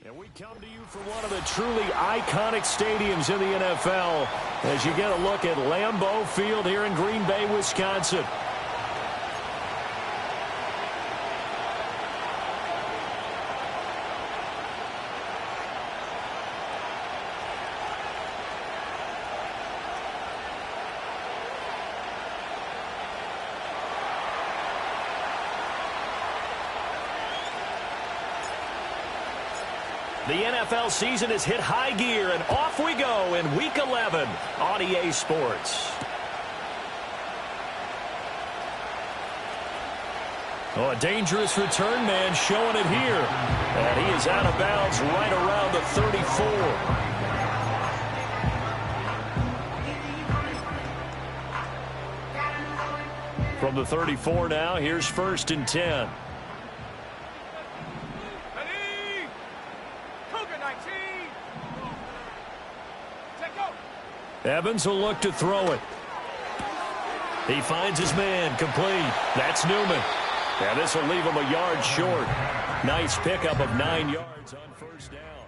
And we come to you from one of the truly iconic stadiums in the NFL as you get a look at Lambeau Field here in Green Bay, Wisconsin. The NFL season has hit high gear, and off we go in Week 11 on EA Sports. Oh, a dangerous return man showing it here. And he is out of bounds right around the 34. From the 34 now, here's 1st and 10. Evans will look to throw it. He finds his man, complete. That's Newman. And this will leave him a yard short. Nice pickup of 9 yards on 1st down.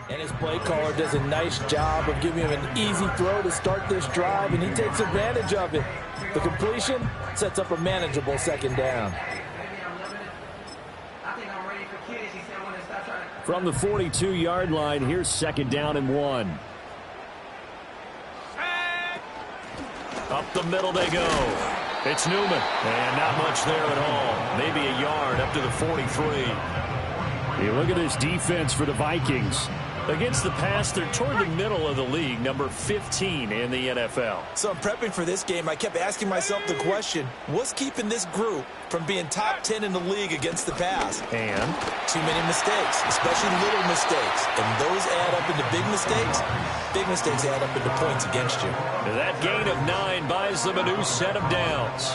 And his play caller does a nice job of giving him an easy throw to start this drive, and he takes advantage of it. The completion sets up a manageable 2nd down. From the 42-yard line, here's 2nd down and 1. Up the middle they go. It's Newman. And not much there at all. Maybe a yard up to the 43. You look at this defense for the Vikings. Against the pass, they're toward the middle of the league, number 15 in the NFL. So I'm prepping for this game. I kept asking myself the question, what's keeping this group from being top 10 in the league against the pass? And? Too many mistakes, especially little mistakes. And those add up into big mistakes. Big mistakes add up into points against you. That gain of 9 buys them a new set of downs.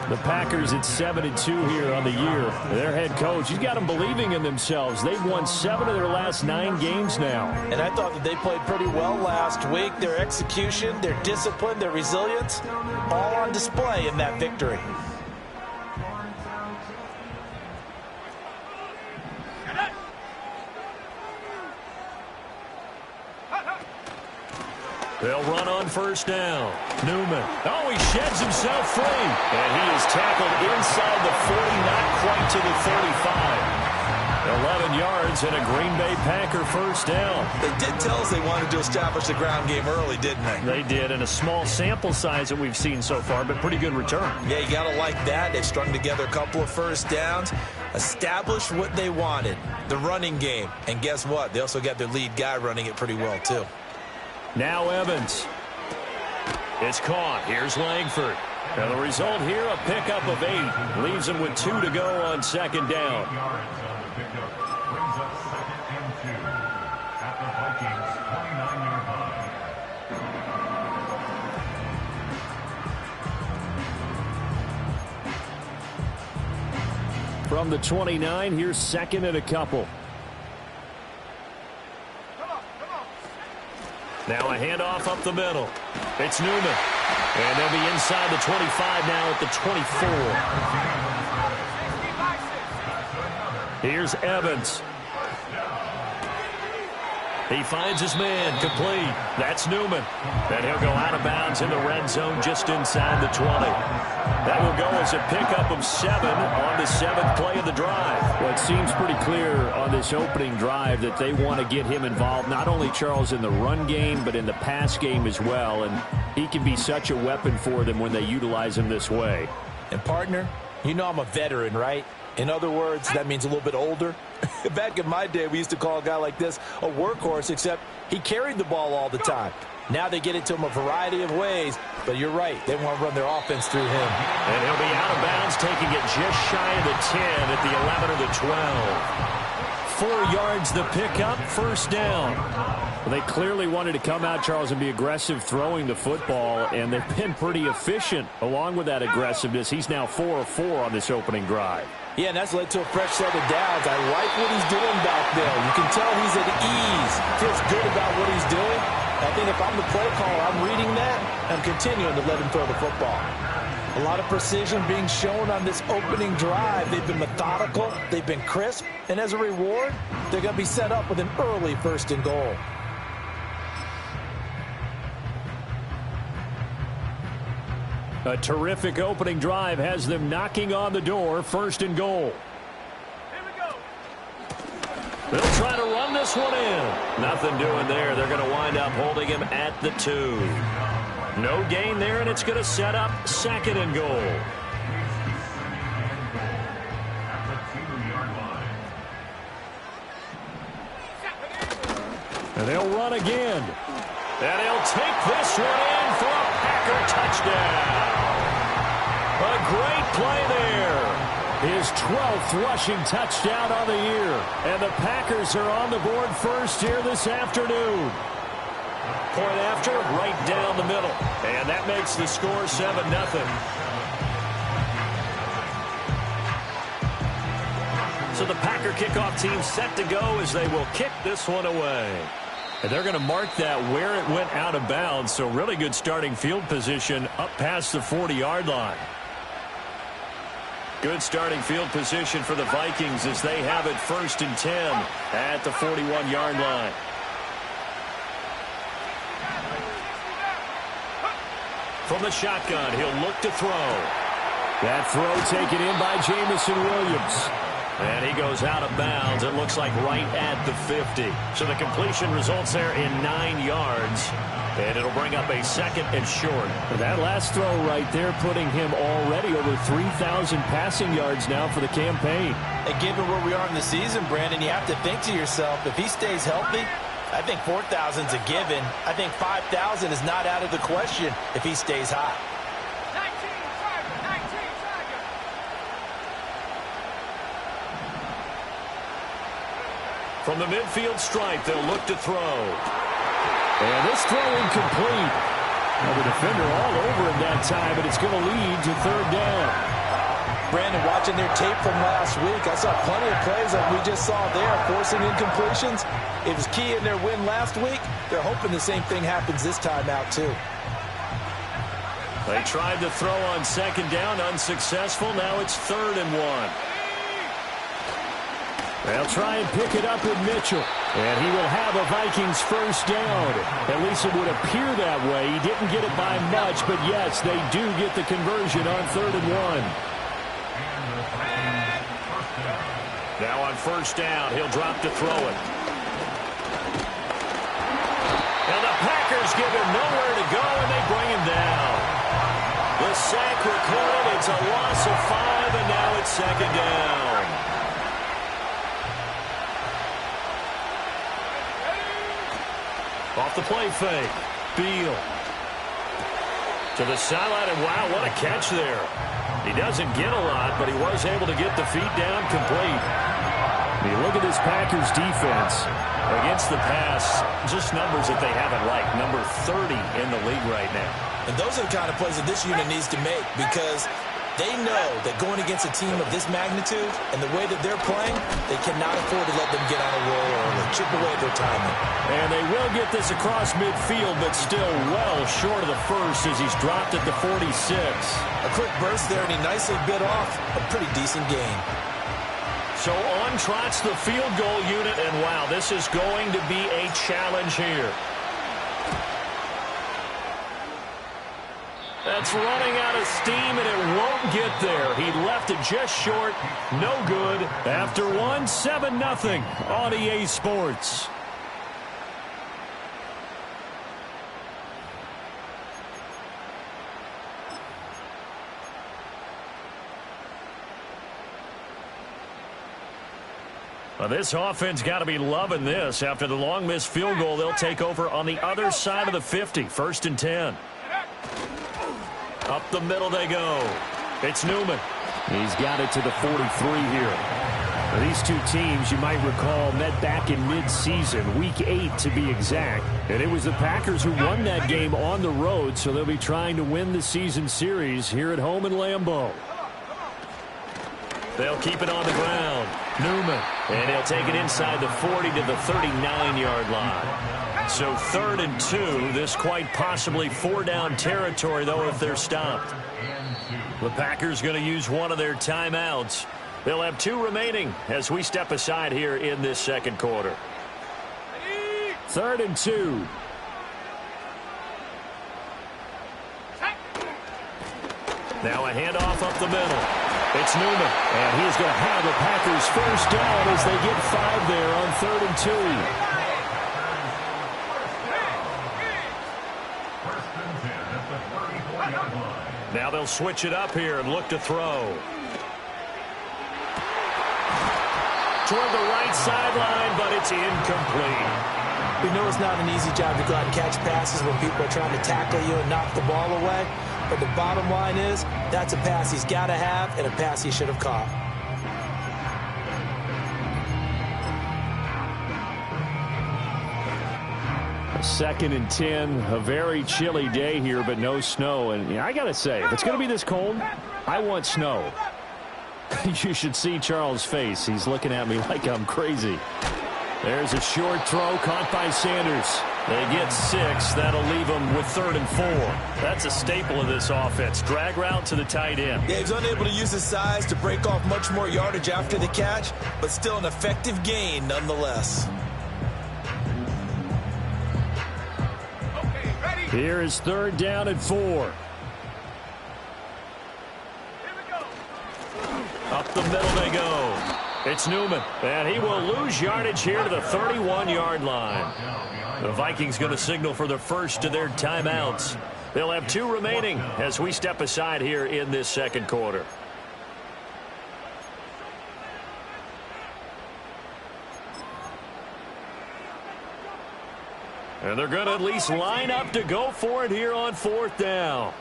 The Packers at 7-2 here on the year. Their head coach, he's got them believing in themselves. They've won 7 of their last 9 games now. And I thought that they played pretty well last week. Their execution, their discipline, their resilience, all on display in that victory. They'll run on 1st down. Newman. Oh, he sheds himself free. And he is tackled inside the 40, not quite to the 35. 11 yards and a Green Bay Packer 1st down. They did tell us they wanted to establish the ground game early, didn't they? They did, and a small sample size that we've seen so far, but pretty good return. Yeah, you got to like that. They've strung together a couple of 1st downs, established what they wanted, the running game. And guess what? They also got their lead guy running it pretty well, too. Now Evans. It's caught. Here's Langford. And the result here, a pickup of 8. Leaves him with 2 to go on 2nd down. From the 29, here's 2nd and a couple. Now a handoff up the middle. It's Newman. And they'll be inside the 25 now at the 24. Here's Evans. He finds his man, complete. That's Newman. And he'll go out of bounds in the red zone just inside the 20. That will go as a pickup of 7 on the 7th play of the drive. Well, it seems pretty clear on this opening drive that they want to get him involved, not only, Charles, in the run game, but in the pass game as well. And he can be such a weapon for them when they utilize him this way. And, partner, you know I'm a veteran, right? In other words, that means a little bit older. Back in my day, we used to call a guy like this a workhorse, except he carried the ball all the time. Now they get it to him a variety of ways, but you're right. They want to run their offense through him. And he'll be out of bounds, taking it just shy of the 10 at the 11 or the 12. 4 yards the pickup, 1st down. Well, they clearly wanted to come out, Charles, and be aggressive throwing the football, and they've been pretty efficient along with that aggressiveness. He's now 4 of 4 on this opening drive. Yeah, and that's led to a fresh set of downs. I like what he's doing back there. You can tell he's at ease. Feels good about what he's doing. I think if I'm the play caller, I'm reading that. I'm continuing to let him throw the football. A lot of precision being shown on this opening drive. They've been methodical, they've been crisp, and as a reward, they're going to be set up with an early 1st and goal. A terrific opening drive has them knocking on the door, 1st and goal. They'll try to run this one in. Nothing doing there. They're going to wind up holding him at the 2. No gain there, and it's going to set up 2nd and goal. And they'll run again. And he'll take this one in for a Packer touchdown. A great play there. His 12th rushing touchdown on the year. And the Packers are on the board first here this afternoon. Point after, right down the middle. And that makes the score 7-0. So the Packer kickoff team set to go as they will kick this one away. And they're going to mark that where it went out of bounds. So really good starting field position up past the 40-yard line. Good starting field position for the Vikings as they have it 1st and 10 at the 41-yard line. From the shotgun, he'll look to throw. That throw taken in by Jamison Williams. And he goes out of bounds, it looks like right at the 50. So the completion results there in 9 yards. And it'll bring up a 2nd and short. That last throw right there putting him already over 3,000 passing yards now for the campaign. And given where we are in the season, Brandon, you have to think to yourself, if he stays healthy, I think 4,000 is a given. I think 5,000 is not out of the question if he stays hot. From the midfield stripe, they'll look to throw. And this throw incomplete. Well, the defender all over him that time, but it's going to lead to 3rd down. Brandon, watching their tape from last week, I saw plenty of plays like we just saw there, forcing incompletions. It was key in their win last week. They're hoping the same thing happens this time out, too. They tried to throw on 2nd down, unsuccessful. Now it's 3rd and 1. They'll try and pick it up with Mitchell. And he will have a Vikings 1st down. At least it would appear that way. He didn't get it by much, but yes, they do get the conversion on 3rd and 1. Now on 1st down, he'll drop to throw it. And the Packers give him nowhere to go, and they bring him down. The sack recorded. It's a loss of 5, and now it's 2nd down. Off the play fake. Beal. To the sideline, and wow, what a catch there. He doesn't get a lot, but he was able to get the feet down complete. You look at this Packers defense against the pass, just numbers that they haven't liked. Number 30 in the league right now. And those are the kind of plays that this unit needs to make because they know that going against a team of this magnitude and the way that they're playing, they cannot afford to let them get on a roll or chip away at their timing. And they will get this across midfield, but still well short of the first as he's dropped at the 46. A quick burst there, and he nicely bit off a pretty decent gain. So on trots the field goal unit, and wow, this is going to be a challenge here. That's running out of steam, and it won't get there. He left it just short. No good. After one, 7-0 on EA Sports. Well, this offense got to be loving this. After the long missed field goal, they'll take over on the other side of the 50. 1st and 10. Up the middle they go. It's Newman. He's got it to the 43 here. Now, these two teams, you might recall, met back in mid-season, Week 8 to be exact. And it was the Packers who won that game on the road, so they'll be trying to win the season series here at home in Lambeau. They'll keep it on the ground. Newman. And he'll take it inside the 40 to the 39-yard line. So 3rd and 2. This quite possibly 4-down territory, though, if they're stopped. The Packers going to use one of their timeouts. They'll have 2 remaining as we step aside here in this second quarter. 3rd and 2. Now a handoff up the middle. It's Newman, and he's going to have the Packers first down as they get 5 there on 3rd and 2. Now they'll switch it up here and look to throw. Toward the right sideline, but it's incomplete. We know it's not an easy job to go out and catch passes when people are trying to tackle you and knock the ball away. But the bottom line is, that's a pass he's got to have and a pass he should have caught. Second and 10, a very chilly day here, but no snow. And I got to say, if it's going to be this cold, I want snow. You should see Charles' face. He's looking at me like I'm crazy. There's a short throw caught by Sanders. They get 6. That'll leave them with 3rd and 4. That's a staple of this offense. Drag route to the tight end. Yeah, he's unable to use his size to break off much more yardage after the catch, but still an effective gain nonetheless. Here is 3rd down and 4. Up the middle they go. It's Newman, and he will lose yardage here to the 31-yard line. The Vikings going to signal for the first of their timeouts. They'll have 2 remaining as we step aside here in this second quarter. And they're going to at least line up to go for it here on 4th down.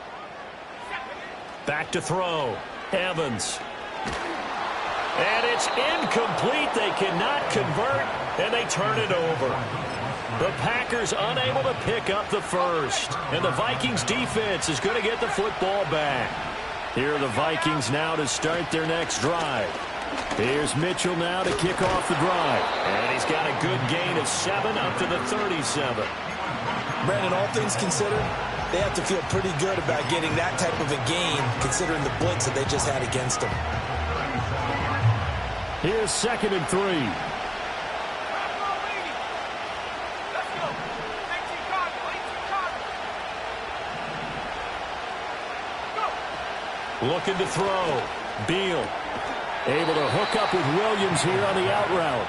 Back to throw. Evans. And it's incomplete. They cannot convert, and they turn it over. The Packers unable to pick up the first. And the Vikings defense is going to get the football back. Here are the Vikings now to start their next drive. Here's Mitchell now to kick off the drive. And he's got a good gain of 7 up to the 37. Brandon, all things considered, they have to feel pretty good about getting that type of a gain considering the blitz that they just had against them. Here's 2nd and 3. Looking to throw. Beal able to hook up with Williams here on the out route.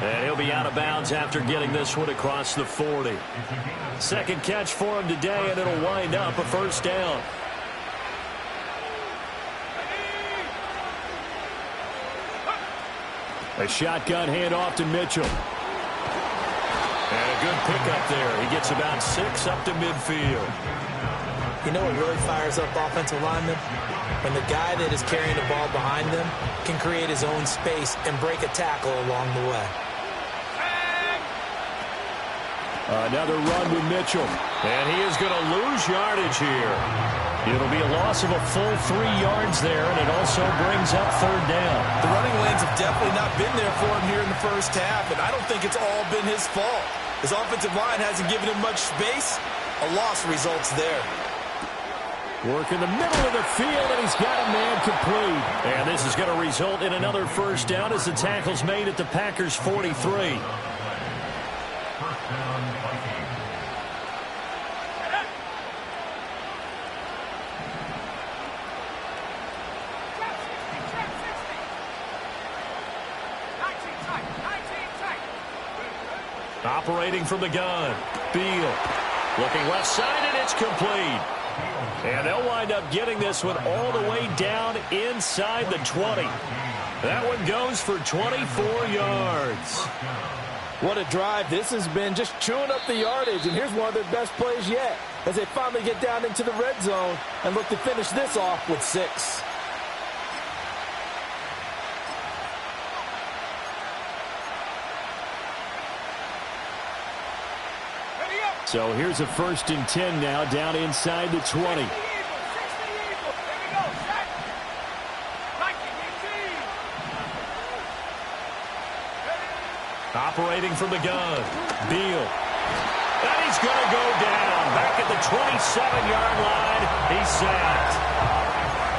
And he'll be out of bounds after getting this one across the 40. Second catch for him today, and it'll wind up a first down. A shotgun handoff to Mitchell. And a good pickup there. He gets about 6 up to midfield. You know what really fires up offensive linemen? When the guy that is carrying the ball behind them can create his own space and break a tackle along the way. Another run with Mitchell. And he is going to lose yardage here. It'll be a loss of a full 3 yards there, and it also brings up 3rd down. The running lanes have definitely not been there for him here in the first half, and I don't think it's all been his fault. His offensive line hasn't given him much space. A loss results there. Work in the middle of the field, and he's got a man complete. And this is going to result in another first down as the tackle's made at the Packers' 43. Operating from the gun. Beal looking left side, and it's complete. And they'll wind up getting this one all the way down inside the 20. That one goes for 24 yards. What a drive this has been, just chewing up the yardage. And here's one of their best plays yet as they finally get down into the red zone and look to finish this off with 6. So here's a 1st and 10 now down inside the 20. Operating from the gun. Beal. And he's going to go down. Back at the 27-yard line. He's sacked.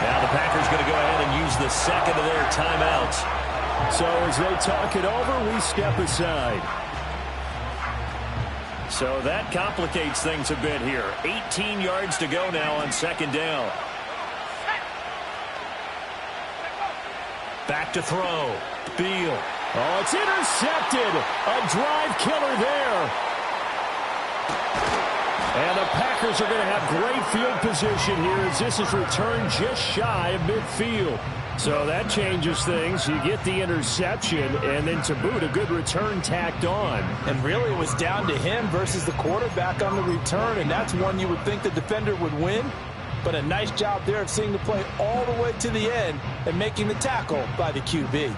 Now the Packers going to go ahead and use the second of their timeouts. So as they talk it over, we step aside. So that complicates things a bit here. 18 yards to go now on second down. Back to throw. Beal. Oh, it's intercepted. A drive killer there. And the Packers are going to have great field position here as this is returned just shy of midfield. So that changes things. You get the interception, and then to boot, a good return tacked on. And really, it was down to him versus the quarterback on the return, and that's one you would think the defender would win. But a nice job there of seeing the play all the way to the end and making the tackle by the QB.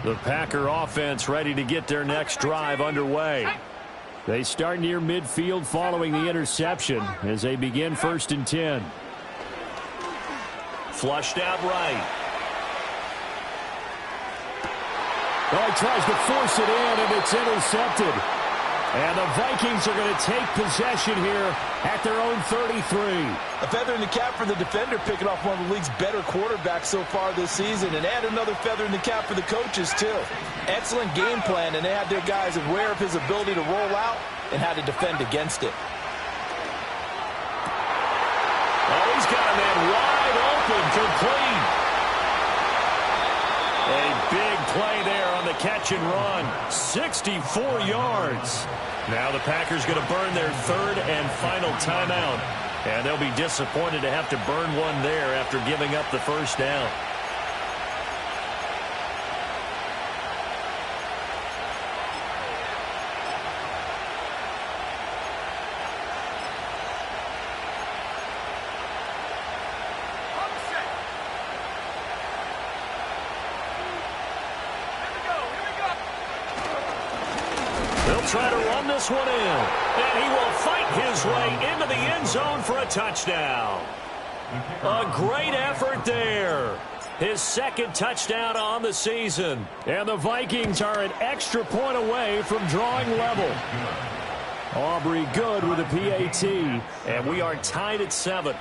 The Packer offense ready to get their next drive underway. They start near midfield following the interception as they begin 1st and 10. Flushed out right. Oh, he tries to force it in, and it's intercepted. And the Vikings are going to take possession here at their own 33. A feather in the cap for the defender, picking off one of the league's better quarterbacks so far this season, and add another feather in the cap for the coaches, too. Excellent game plan, and they had their guys aware of his ability to roll out and how to defend against it. Oh, he's got a man wide open, complete. A big play there on the catch and run. 64 yards. Now the Packers going to burn their 3rd and final timeout. And they'll be disappointed to have to burn one there after giving up the first down. Try to run this one in, and he will fight his way into the end zone for a touchdown. A great effort there. His 2nd touchdown on the season. And the Vikings are an extra point away from drawing level. Aubrey good with a PAT. And we are tied at 7.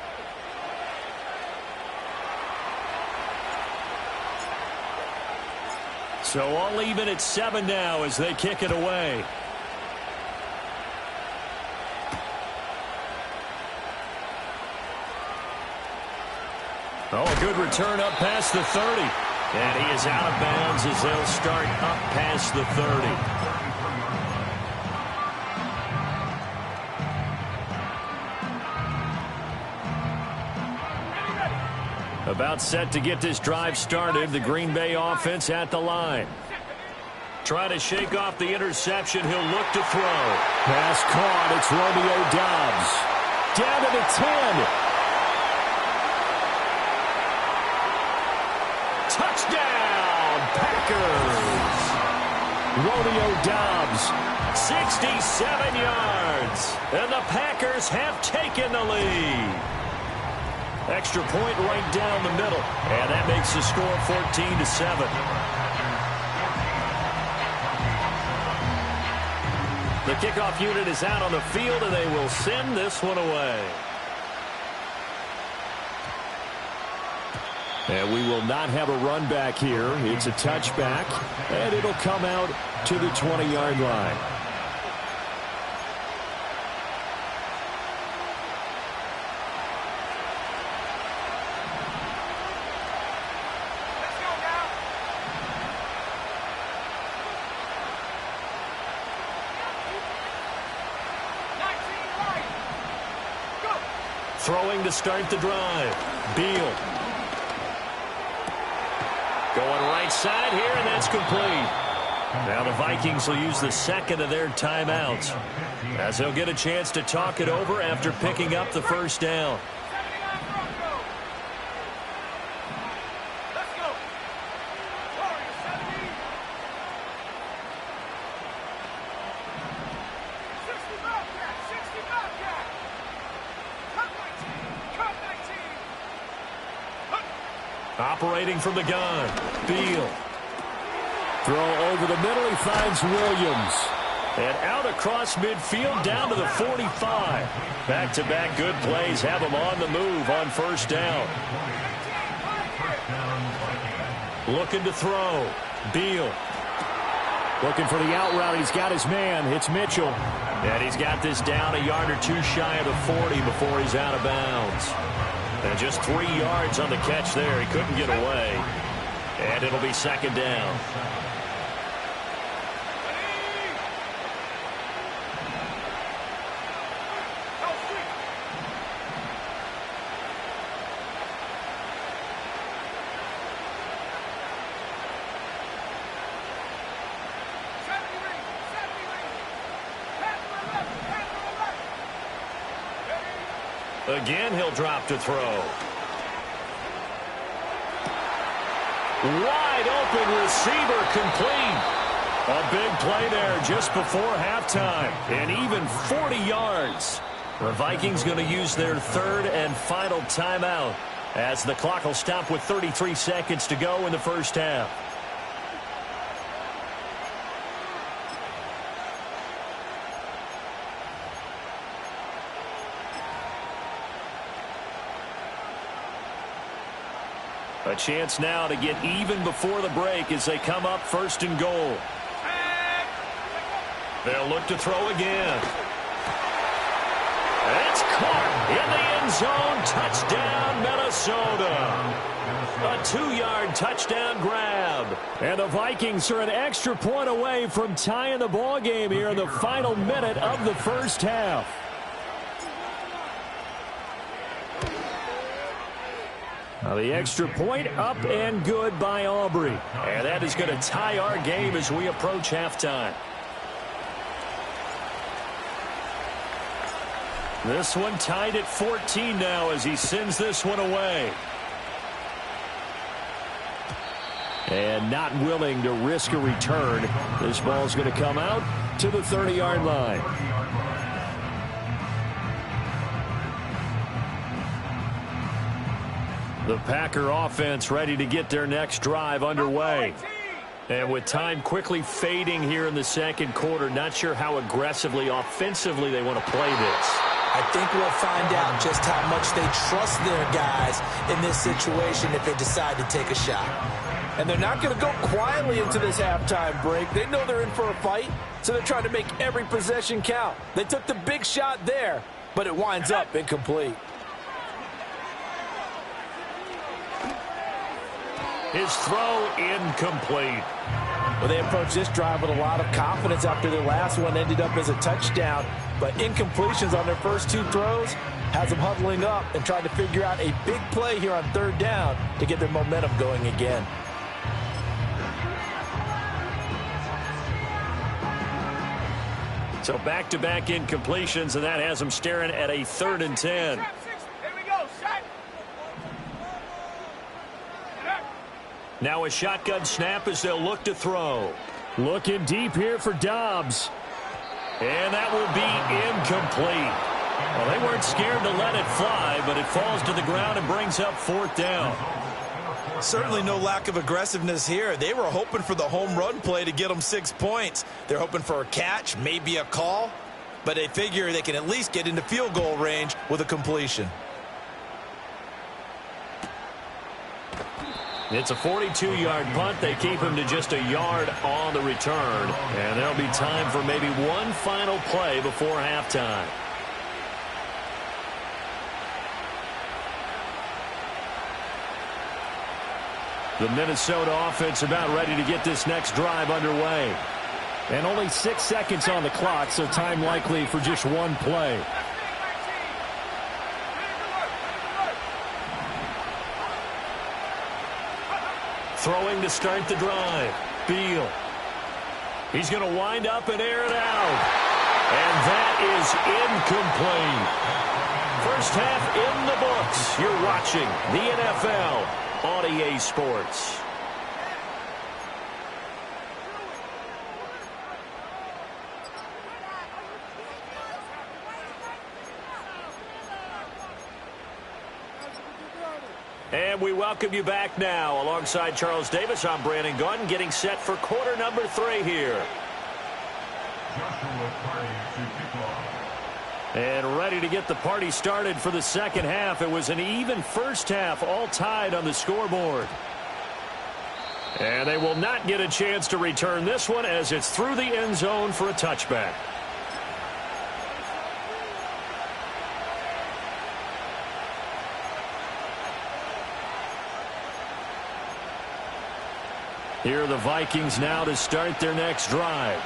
So all even at 7 now as they kick it away. Oh, a good return up past the 30. And he is out of bounds as they'll start up past the 30. About set to get this drive started. The Green Bay offense at the line. Trying to shake off the interception. He'll look to throw. Pass caught. It's Romeo Doubs. Down to the 10. Touchdown, Packers. Romeo Doubs. 67 yards. And the Packers have taken the lead. Extra point right down the middle. And that makes the score 14-7. The kickoff unit is out on the field, and they will send this one away. And we will not have a run back here. It's a touchback, and it'll come out to the 20-yard line. Throwing to start the drive. Beal. Going right side here, and that's complete. Now the Vikings will use the 2nd of their timeouts as they'll get a chance to talk it over after picking up the first down. Operating from the gun. Beal. Throw over the middle. He finds Williams. And out across midfield down to the 45. Back-to-back good plays have him on the move on first down. Looking to throw. Beal. Looking for the out route. He's got his man. It's Mitchell. And he's got this down a yard or two shy of the 40 before he's out of bounds. And just 3 yards on the catch there. He couldn't get away. And it'll be second down. Again, he'll drop to throw. Wide open receiver, complete. A big play there just before halftime. And even 40 yards. The Vikings going to use their third and final timeout as the clock will stop with 33 seconds to go in the first half. A chance now to get even before the break as they come up first and goal. They'll look to throw again. It's caught in the end zone. Touchdown, Minnesota. A 2-yard touchdown grab. And the Vikings are an extra point away from tying the ball game here in the final minute of the first half. Now the extra point up and good by Aubrey. And that is going to tie our game as we approach halftime. This one tied at 14 now as he sends this one away. And not willing to risk a return. This ball's going to come out to the 30-yard line. The Packer offense ready to get their next drive underway. And with time quickly fading here in the second quarter, not sure how aggressively, offensively they want to play this. I think we'll find out just how much they trust their guys in this situation if they decide to take a shot. And they're not going to go quietly into this halftime break. They know they're in for a fight, so they're trying to make every possession count. They took the big shot there, but it winds up incomplete. His throw incomplete. Well, they approached this drive with a lot of confidence after their last one ended up as a touchdown. But incompletions on their first 2 throws has them huddling up and trying to figure out a big play here on third down to get their momentum going again. So back-to-back incompletions, and that has them staring at a 3rd and 10. Now a shotgun snap as they'll look to throw. Looking deep here for Dobbs. And that will be incomplete. Well, they weren't scared to let it fly, but it falls to the ground and brings up 4th down. Certainly no lack of aggressiveness here. They were hoping for the home run play to get them 6 points. They're hoping for a catch, maybe a call, but they figure they can at least get into field goal range with a completion. It's a 42-yard punt. They keep him to just a yard on the return. And there'll be time for maybe one final play before halftime. The Minnesota offense about ready to get this next drive underway. And only 6 seconds on the clock, so time likely for just one play. Throwing to start the drive. Beal. He's going to wind up and air it out. And that is incomplete. First half in the books. You're watching the NFL on EA Sports. And we welcome you back now. Alongside Charles Davis, I'm Brandon Gaudin, getting set for quarter number 3 here. And ready to get the party started for the second half. It was an even first half, all tied on the scoreboard. And they will not get a chance to return this one as it's through the end zone for a touchback. Here are the Vikings now to start their next drive.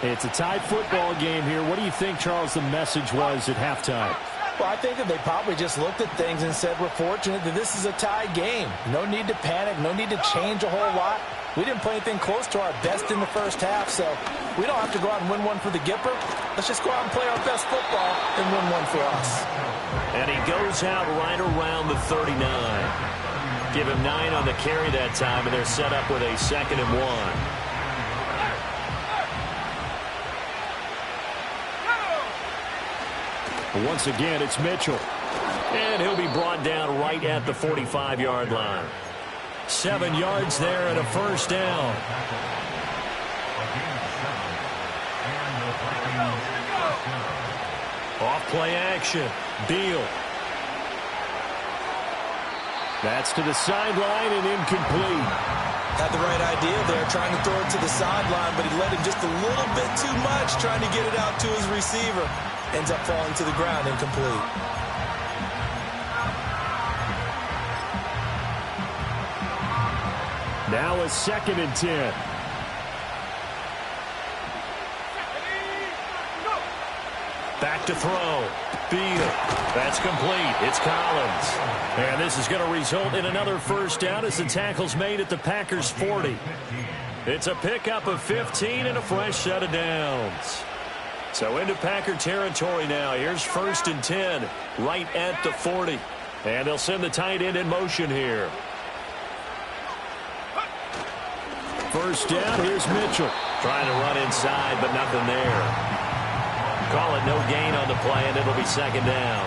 It's a tied football game here. What do you think, Charles, the message was at halftime? Well, I think that they probably just looked at things and said, we're fortunate that this is a tie game. No need to panic. No need to change a whole lot. We didn't play anything close to our best in the first half, so we don't have to go out and win one for the Gipper. Let's just go out and play our best football and win one for us. And he goes out right around the 39. Give him 9 on the carry that time, and they're set up with a 2nd and 1. Once again, it's Mitchell. And he'll be brought down right at the 45-yard line. 7 yards there and a first down. Off play action. Beal. That's to the sideline and incomplete. Had the right idea there, trying to throw it to the sideline, but he let him just a little bit too much, trying to get it out to his receiver. Ends up falling to the ground, incomplete. Now a 2nd and 10. Back to throw. Beal. That's complete. It's Collins. And this is going to result in another first down as the tackle's made at the Packers' 40. It's a pickup of 15 and a fresh set of downs. So into Packer territory now. Here's 1st and 10 right at the 40. And they'll send the tight end in motion here. First down, here's Mitchell. Trying to run inside, but nothing there. Call it no gain on the play, and it'll be 2nd down.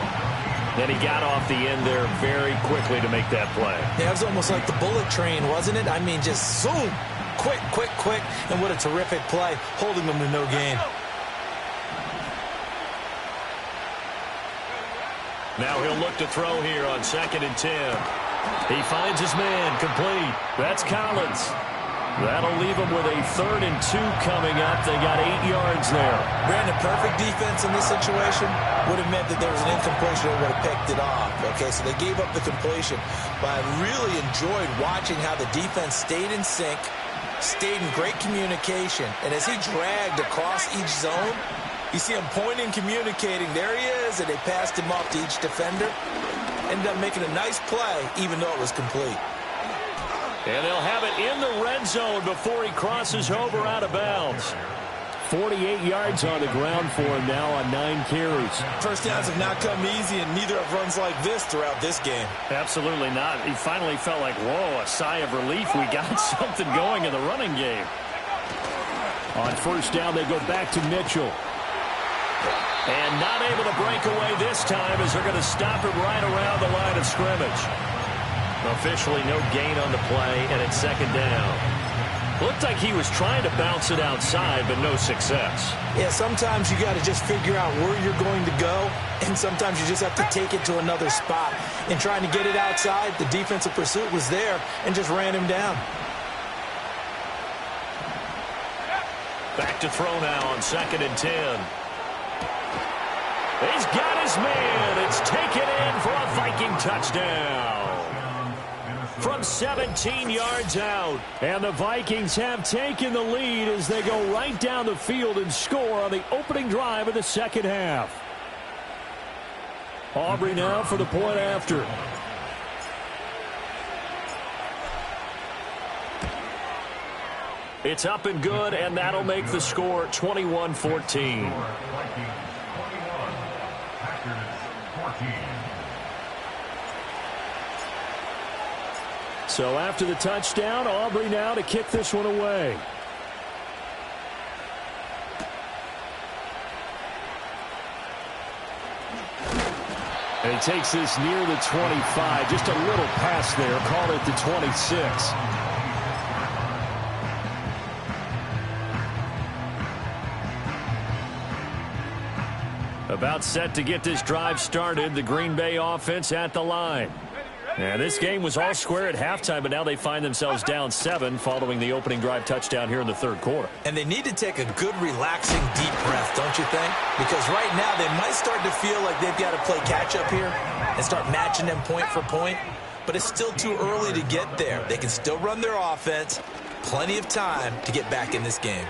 Then he got off the end there very quickly to make that play. Yeah, it was almost like the bullet train, wasn't it? I mean, just zoom. Quick, quick, quick. And what a terrific play, holding them to no gain. Now he'll look to throw here on 2nd and 10. He finds his man, complete. That's Collins. That'll leave him with a 3rd and 2 coming up. They got 8 yards there. Brandon, perfect defense in this situation would have meant that there was an incompletion that would have picked it off. Okay, so they gave up the completion. But I really enjoyed watching how the defense stayed in sync, stayed in great communication. And as he dragged across each zone, you see him pointing, communicating. There he is, and they passed him off to each defender. Ended up making a nice play, even though it was complete. And they'll have it in the red zone before he crosses over out of bounds. 48 yards on the ground for him now on 9 carries. First downs have not come easy, and neither have runs like this throughout this game. Absolutely not. He finally felt like, whoa, a sigh of relief. We got something going in the running game. On first down, they go back to Mitchell. And not able to break away this time as they're going to stop him right around the line of scrimmage. Officially no gain on the play, and it's 2nd down. Looked like he was trying to bounce it outside, but no success. Yeah, sometimes you got to just figure out where you're going to go, and sometimes you just have to take it to another spot. And trying to get it outside, the defensive pursuit was there and just ran him down. Back to throw now on 2nd and 10. He's got his man. It's taken in for a Viking touchdown. From 17 yards out. And the Vikings have taken the lead as they go right down the field and score on the opening drive of the 2nd half. Aubrey now for the point after. It's up and good, and that'll make the score 21-14. So after the touchdown, Aubrey now to kick this one away. And he takes this near the 25. Just a little pass there. Called it the 26. About set to get this drive started. The Green Bay offense at the line. And this game was all square at halftime, but now they find themselves down 7 following the opening drive touchdown here in the third quarter. And they need to take a good, relaxing, deep breath, don't you think? Because right now they might start to feel like they've got to play catch-up here and start matching them point for point. But it's still too early to get there. They can still run their offense. Plenty of time to get back in this game.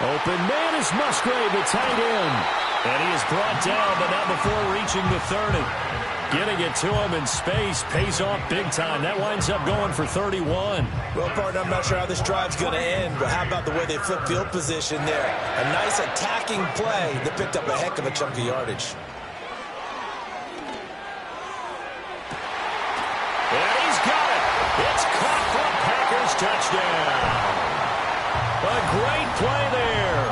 Open man is Musgrave, the tight end. And he is brought down, but not before reaching the 30. Getting it to him in space pays off big time. That winds up going for 31. Well, partner, I'm not sure how this drive's going to end, but how about the way they flip field position there? A nice attacking play that picked up a heck of a chunk of yardage. And he's got it. It's caught for a Packers touchdown. A great play there.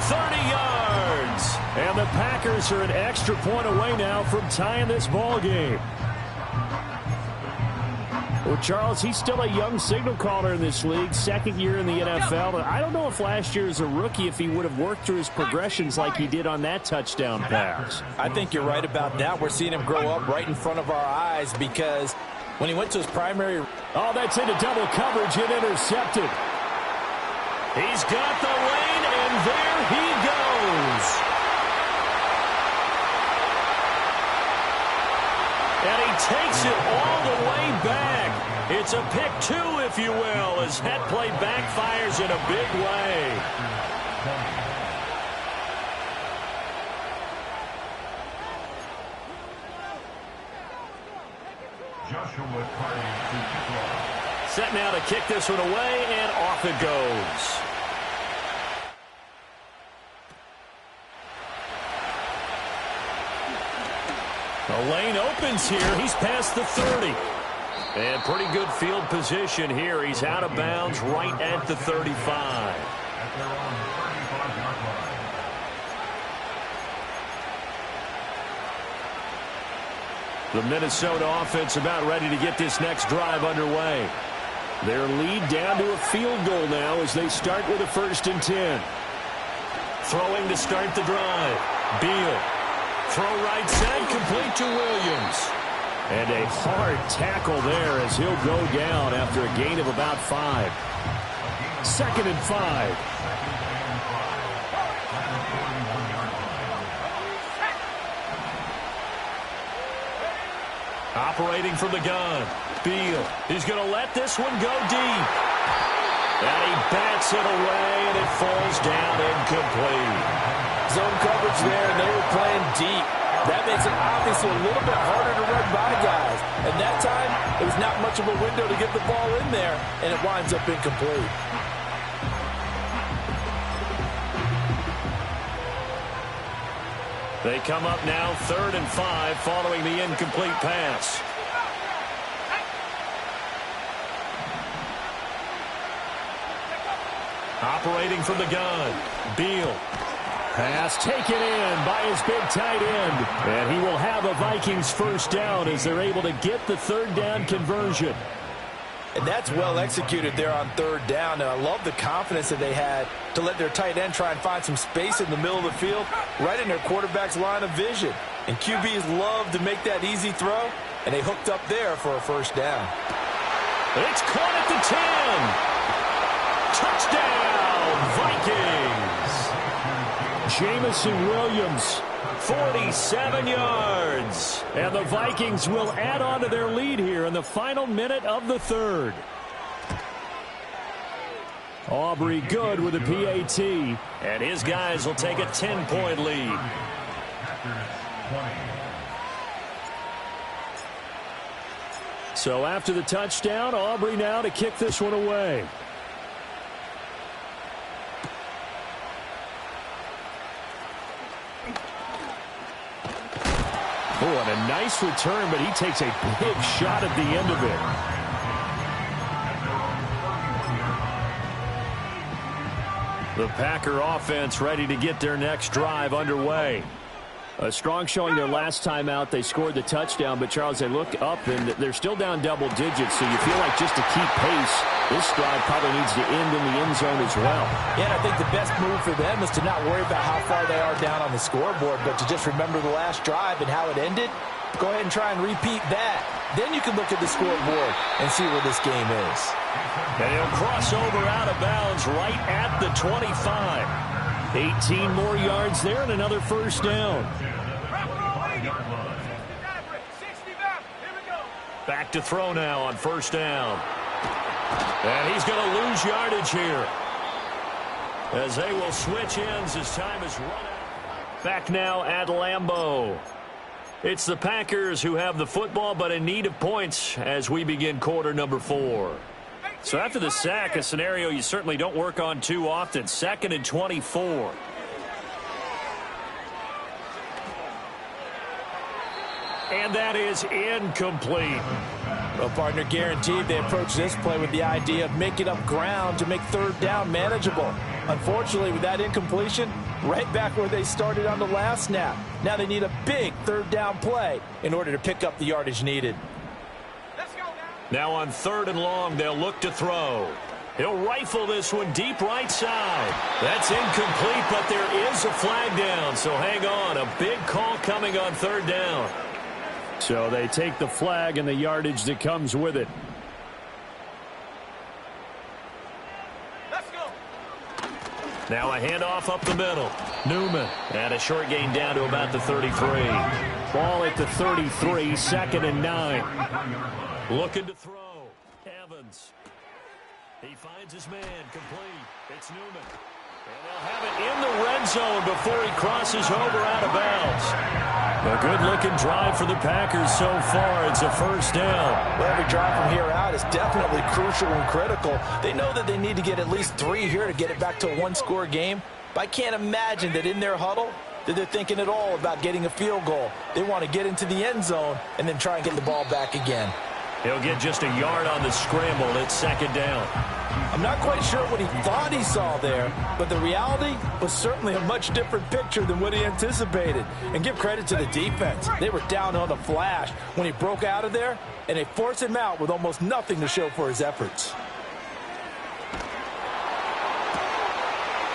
30 yards. And the Packers are an extra point away now from tying this ball game. Well, Charles, he's still a young signal caller in this league, second year in the NFL. And I don't know if last year as a rookie if he would have worked through his progressions like he did on that touchdown pass. I think you're right about that. We're seeing him grow up right in front of our eyes because when he went to his primary... Oh, that's into double coverage and intercepted. He's got the lane, and there he goes. And he takes it all the way back. It's a pick 2, if you will, as that play backfires in a big way. Set now to kick this one away, and off it goes. The lane opens here. He's past the 30. And pretty good field position here. He's out of bounds right at the 35. The Minnesota offense about ready to get this next drive underway. Their lead down to a field goal now as they start with a 1st and 10. Throwing to start the drive. Beal. Throw right side, complete to Williams. And a hard tackle there as he'll go down after a gain of about 5. 2nd and 5. Operating from the gun. Beal. He's going to let this one go deep. And he bats it away, and it falls down incomplete. Zone coverage there, and they were playing deep. That makes it obviously a little bit harder to run by guys. And that time, it was not much of a window to get the ball in there, and it winds up incomplete. They come up now 3rd and 5 following the incomplete pass. Operating from the gun. Beal. Pass taken in by his big tight end. And he will have a Vikings 1st down as they're able to get the 3rd down conversion. And that's well executed there on 3rd down. And I love the confidence that they had to let their tight end try and find some space in the middle of the field, right in their quarterback's line of vision. And QBs love to make that easy throw, and they hooked up there for a 1st down. It's caught at the 10. Touchdown, Vikings. Jamison Williams, 47 yards. And the Vikings will add on to their lead here in the final minute of the 3rd. Aubrey good with a PAT. And his guys will take a 10-point lead. So after the touchdown, Aubrey now to kick this one away. Oh, and a nice return, but he takes a big shot at the end of it. The Packer offense ready to get their next drive underway. A strong showing their last time out. They scored the touchdown, but Charles, they look up and they're still down double digits, so you feel like just to keep pace, this drive probably needs to end in the end zone as well. Yeah, and I think the best move for them is to not worry about how far they are down on the scoreboard, but to just remember the last drive and how it ended. Go ahead and try and repeat that. Then you can look at the scoreboard and see where this game is. And he'll cross over out of bounds right at the 25. 18 more yards there and another first down. Back to throw now on first down. And he's going to lose yardage here, as they will switch ends as time is run out. Back now at Lambeau. It's the Packers who have the football, but in need of points as we begin quarter number 4. So after the sack, a scenario you certainly don't work on too often. 2nd and 24. And that is incomplete. Well, partner, guaranteed they approach this play with the idea of making up ground to make third down manageable. Unfortunately, with that incompletion, right back where they started on the last snap. Now they need a big third down play in order to pick up the yardage needed. Now on 3rd and long, they'll look to throw. He'll rifle this one deep right side. That's incomplete, but there is a flag down, so hang on. A big call coming on 3rd down. So they take the flag and the yardage that comes with it. Let's go. Now a handoff up the middle. Newman. And a short gain down to about the 33. Ball at the 33, 2nd and 9. Looking to throw. Evans. He finds his man complete. It's Newman. And they'll have it in the red zone before he crosses over out of bounds. A good-looking drive for the Packers so far. It's a first down. Well, every drive from here out is definitely crucial and critical. They know that they need to get at least 3 here to get it back to a one-score game. But I can't imagine that in their huddle that they're thinking at all about getting a field goal. They want to get into the end zone and then try and get the ball back again. He'll get just a yard on the scramble. It's 2nd down. I'm not quite sure what he thought he saw there, but the reality was certainly a much different picture than what he anticipated. And give credit to the defense. They were down on the flash when he broke out of there, and they forced him out with almost nothing to show for his efforts.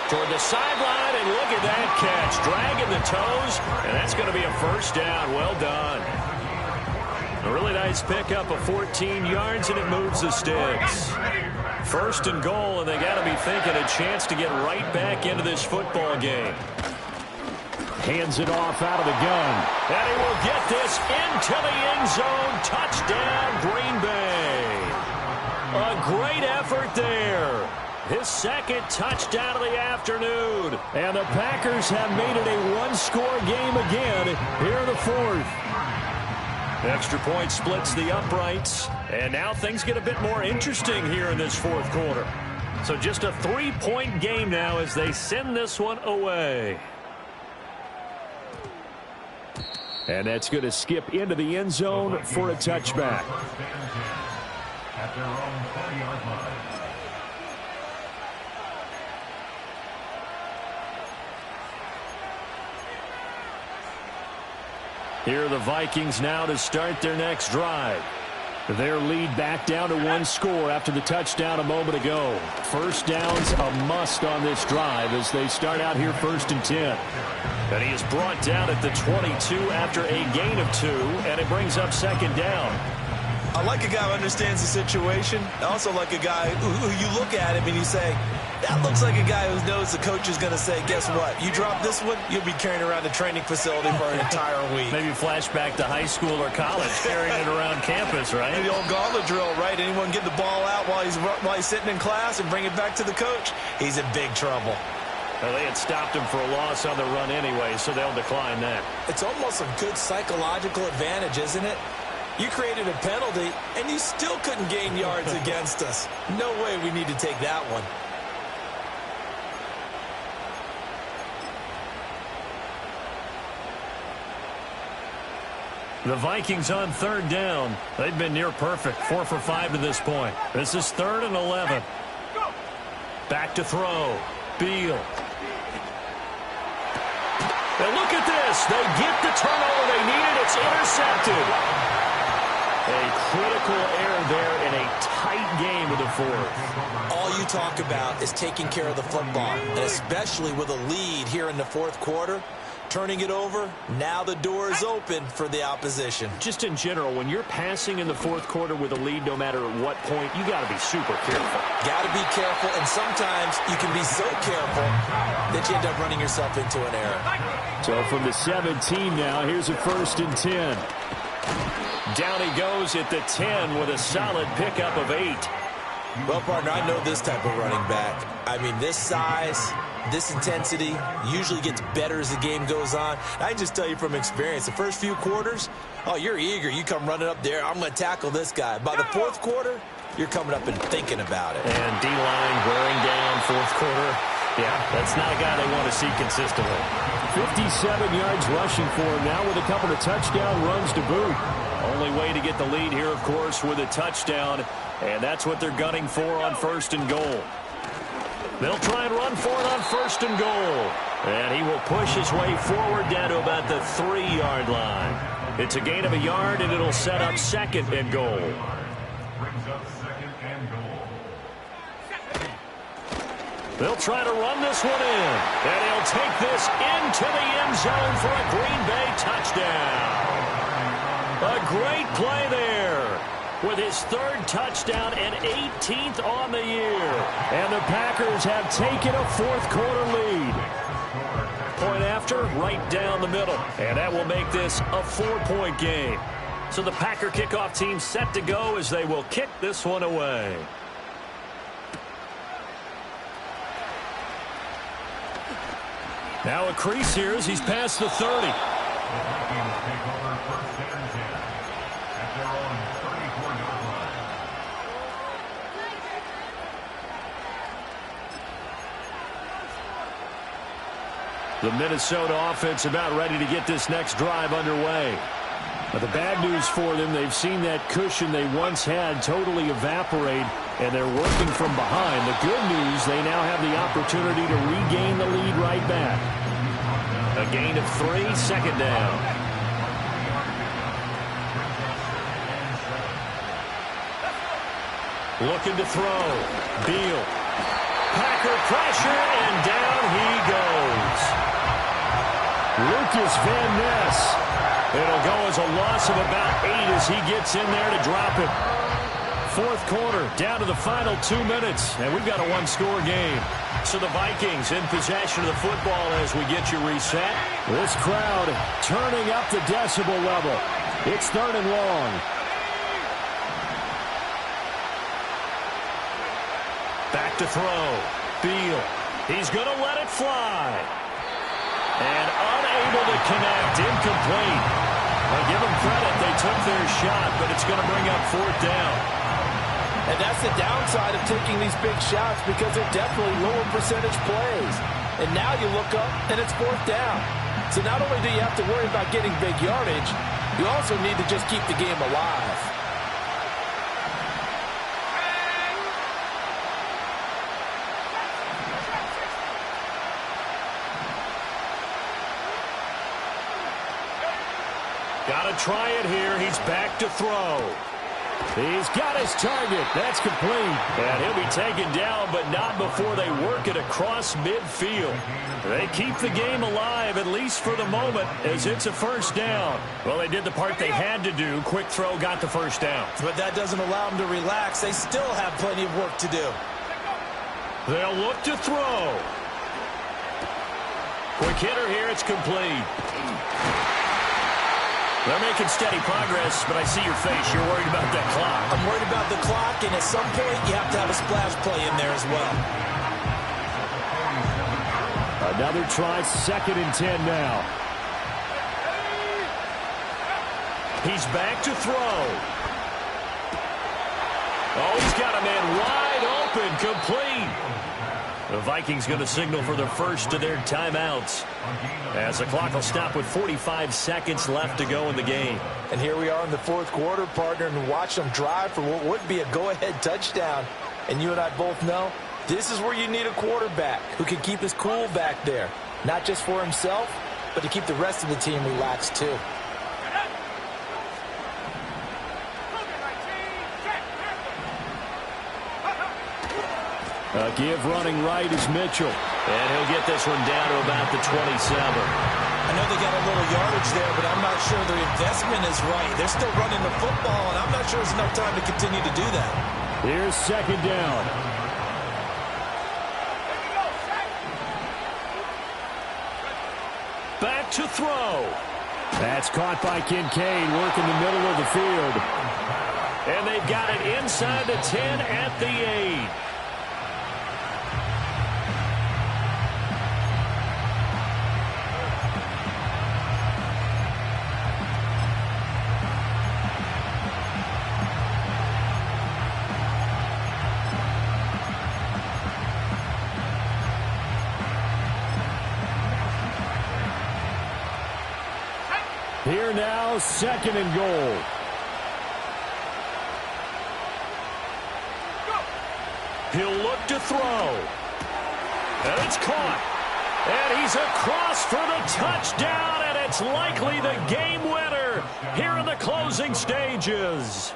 Toward the sideline, and look at that catch. Dragging the toes, and that's going to be a first down. Well done. A really nice pickup of 14 yards, and it moves the sticks. 1st and goal, and they got to be thinking a chance to get right back into this football game. Hands it off out of the gun. And he will get this into the end zone. Touchdown, Green Bay. A great effort there. His 2nd touchdown of the afternoon. And the Packers have made it a one-score game again here in the 4th. Extra point splits the uprights. And now things get a bit more interesting here in this 4th quarter. So just a 3-point game now as they send this one away. And that's going to skip into the end zone for a touchback. At their own 40-yard line. Here are the Vikings now to start their next drive. Their lead back down to 1 score after the touchdown a moment ago. First down's a must on this drive as they start out here 1st and 10. And he is brought down at the 22 after a gain of 2, and it brings up 2nd down. I like a guy who understands the situation. I also like a guy who you look at him and you say, that looks like a guy who knows the coach is going to say, guess what? You drop this one, you'll be carrying around the training facility for an entire week. Maybe flashback to high school or college, carrying it around campus, right? The old gauntlet drill, right? Anyone get the ball out while he's sitting in class and bring it back to the coach? He's in big trouble. Well, they had stopped him for a loss on the run anyway, so they'll decline that. It's almost a good psychological advantage, isn't it? You created a penalty, and you still couldn't gain yards against us. No way we need to take that one. The Vikings on 3rd down. They've been near perfect, 4 for 5 to this point. This is 3rd and 11. Back to throw. Beal. And look at this. They get the turnover they needed. It's intercepted. A critical error there in a tight game of the 4th. All you talk about is taking care of the football, and especially with a lead here in the 4th quarter. turning it over. Now the door is open for the opposition. Just in general, when you're passing in the fourth quarter with a lead, no matter at what point, you got to be super careful. Got to be careful, and sometimes you can be so careful that you end up running yourself into an error. So from the 17 now, here's a 1st and 10. Down he goes at the 10 with a solid pickup of 8. Well, partner, I know this type of running back. I mean, this size, this intensity usually gets better as the game goes on. I can just tell you from experience, the first few quarters, oh, you're eager. You come running up there, I'm going to tackle this guy. By the fourth quarter, you're coming up and thinking about it. And D-line wearing down fourth quarter. Yeah, that's not a guy they want to see consistently. 57 yards rushing for him now with a couple of touchdown runs to boot. Only way to get the lead here, of course, with a touchdown. And that's what they're gunning for on 1st and goal. They'll try and run for it on 1st and goal. And he will push his way forward down to about the 3-yard line. It's a gain of a yard, and it'll set up 2nd and goal. Brings up 2nd and goal. They'll try to run this one in. And he'll take this into the end zone for a Green Bay touchdown. A great play there with his 3rd touchdown and 18th on the year. And the Packers have taken a fourth quarter lead. Point after, right down the middle. And that will make this a 4-point game. So the Packer kickoff team set to go as they will kick this one away. Now a crease here as he's past the 30. The Vikings take over 1st and 10 at their own 34-yard line. The Minnesota offense about ready to get this next drive underway. But the bad news for them, they've seen that cushion they once had totally evaporate, and they're working from behind. The good news, they now have the opportunity to regain the lead right back. A gain of 3, 2nd down. Looking to throw. Beal. Packer pressure, and down he goes. Lucas Van Ness. It'll go as a loss of about 8 as he gets in there to drop it. Fourth quarter, down to the final 2 minutes, and we've got a one-score game. So the Vikings in possession of the football as we get you reset. This crowd turning up the decibel level. It's 3rd and long. Back to throw. Beal. He's going to let it fly. And unable to connect. Incomplete. Well, give them credit. They took their shot, but it's going to bring up 4th down. And that's the downside of taking these big shots because they're definitely lower percentage plays. And now you look up, and it's 4th down. So not only do you have to worry about getting big yardage, you also need to just keep the game alive. Got to try it here. He's back to throw. He's got his target. That's complete. And he'll be taken down, but not before they work it across midfield. They keep the game alive, at least for the moment, as it's a 1st down. Well, they did the part they had to do. Quick throw got the 1st down. But that doesn't allow them to relax. They still have plenty of work to do. They'll look to throw. Quick hitter here. It's complete. They're making steady progress, but I see your face. You're worried about that clock. I'm worried about the clock, and at some point, you have to have a splash play in there as well. Another try, 2nd and 10 now. He's back to throw. Oh, he's got a man wide open, complete. The Vikings going to signal for the first of their timeouts as the clock will stop with 45 seconds left to go in the game. And here we are in the fourth quarter, partner, and watch them drive for what would be a go-ahead touchdown. And you and I both know this is where you need a quarterback who can keep his cool back there, not just for himself, but to keep the rest of the team relaxed too. Give running right is Mitchell. And he'll get this one down to about the 27. I know they got a little yardage there, but I'm not sure their investment is right. They're still running the football, and I'm not sure there's enough time to continue to do that. Here's second down. Back to throw. That's caught by Kincaid, working the middle of the field. And they've got it inside the 10 at the 8. Here now, second and goal. He'll look to throw. And it's caught. And he's across for the touchdown, and it's likely the game winner here in the closing stages.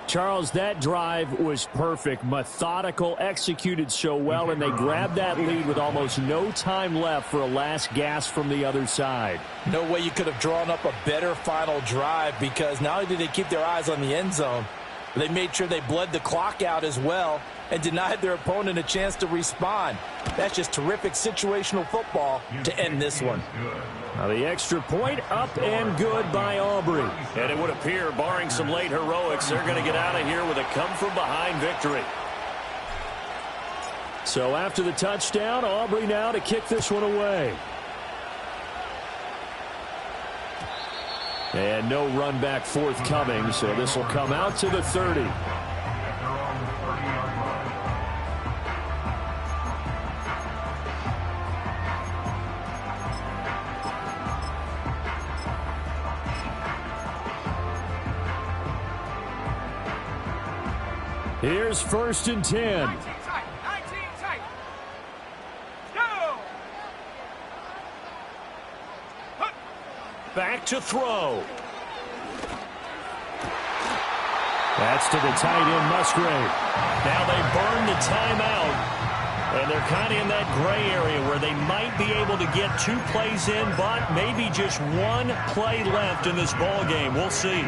Charles, that drive was perfect, methodical, executed so well, and they grabbed that lead with almost no time left for a last gasp from the other side. No way you could have drawn up a better final drive, because not only did they keep their eyes on the end zone, but they made sure they bled the clock out as well and denied their opponent a chance to respond. That's just terrific situational football to end this one. Now the extra point up and good by Aubrey. And it would appear, barring some late heroics, they're going to get out of here with a come-from-behind victory. So after the touchdown, Aubrey now to kick this one away. And no run back forthcoming, so this will come out to the 30. Here's first and 10. 19 tight. Go! Back to throw. That's to the tight end, Musgrave. Now they burn the timeout, and they're kind of in that gray area where they might be able to get 2 plays in, but maybe just 1 play left in this ball game. We'll see.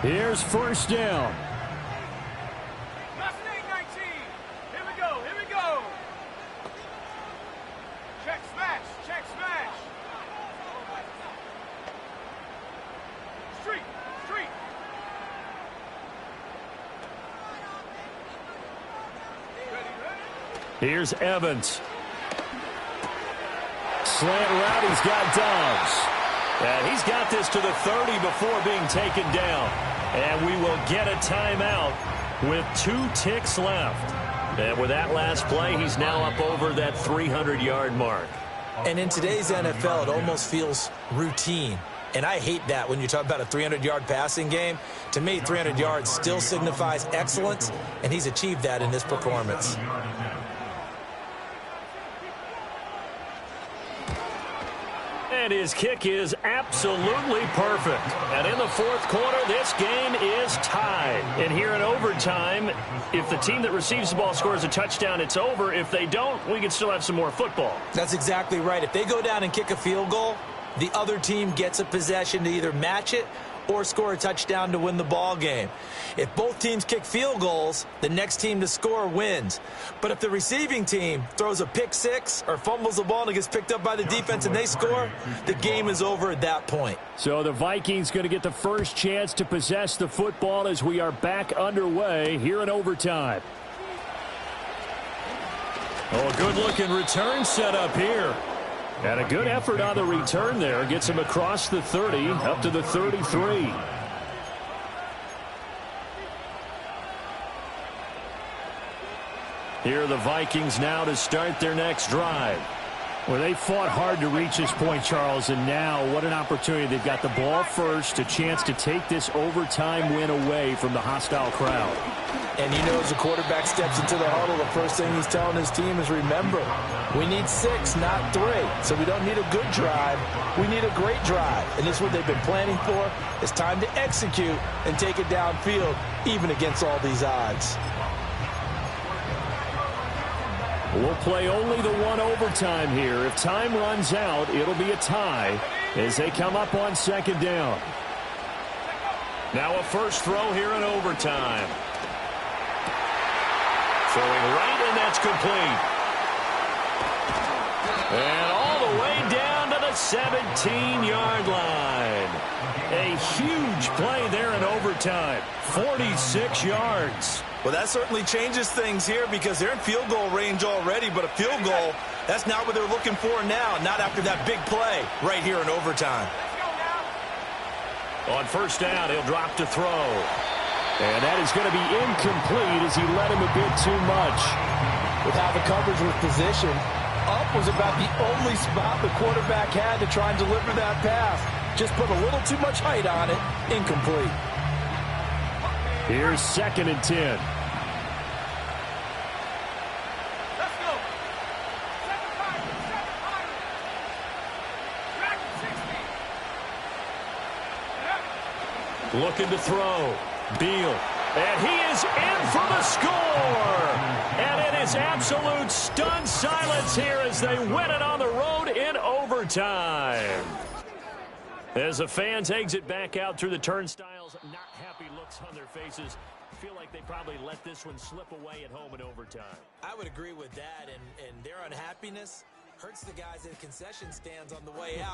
Here's first down. Here we go. Check smash. Street. Here's Evans. Slant route, he's got Dobbs. And he's got this to the 30 before being taken down. And we will get a timeout with 2 ticks left. And with that last play, he's now up over that 300-yard mark. And in today's NFL, it almost feels routine. And I hate that when you talk about a 300-yard passing game. To me, 300 yards still signifies excellence, and he's achieved that in this performance. And his kick is absolutely perfect. And in the fourth quarter, this game is tied. And here in overtime, if the team that receives the ball scores a touchdown, it's over. If they don't, we can still have some more football. That's exactly right. If they go down and kick a field goal, the other team gets a possession to either match it or score a touchdown to win the ball game. If both teams kick field goals, the next team to score wins. But if the receiving team throws a pick six or fumbles the ball and it gets picked up by the defense and they score, the game is over at that point. So the Vikings going to get the first chance to possess the football as we are back underway here in overtime. Oh, a good-looking return set up here. And a good effort on the return there. Gets him across the 30, up to the 33. Here are the Vikings now to start their next drive. Well, they fought hard to reach this point, Charles, and now what an opportunity. They've got the ball first, a chance to take this overtime win away from the hostile crowd. And you know, as the quarterback steps into the huddle, the first thing he's telling his team is, remember, we need 6, not 3. So we don't need a good drive. We need a great drive. And this is what they've been planning for. It's time to execute and take it downfield, even against all these odds. We'll play only the one overtime here. If time runs out, it'll be a tie as they come up on second down. Now a first throw here in overtime. Throwing right, and that's complete. And all the way down to the 17-yard line. A huge play there in overtime. 46 yards. Well, that certainly changes things here because they're in field goal range already, but a field goal, that's not what they're looking for now, not after that big play right here in overtime. On first down, he'll drop to throw. And that is going to be incomplete as he led him a bit too much. With how the coverage was positioned, up was about the only spot the quarterback had to try and deliver that pass. Just put a little too much height on it. Incomplete. Here's 2nd and 10. Let's go. 7-5. Looking to throw. Beal. And he is in for the score. And it is absolute stunned silence here as they win it on the road in overtime. As the fans exit back out through the turnstiles, not happy looks on their faces. Feel like they probably let this one slip away at home in overtime. I would agree with that, and their unhappiness hurts the guys in concession stands on the way out.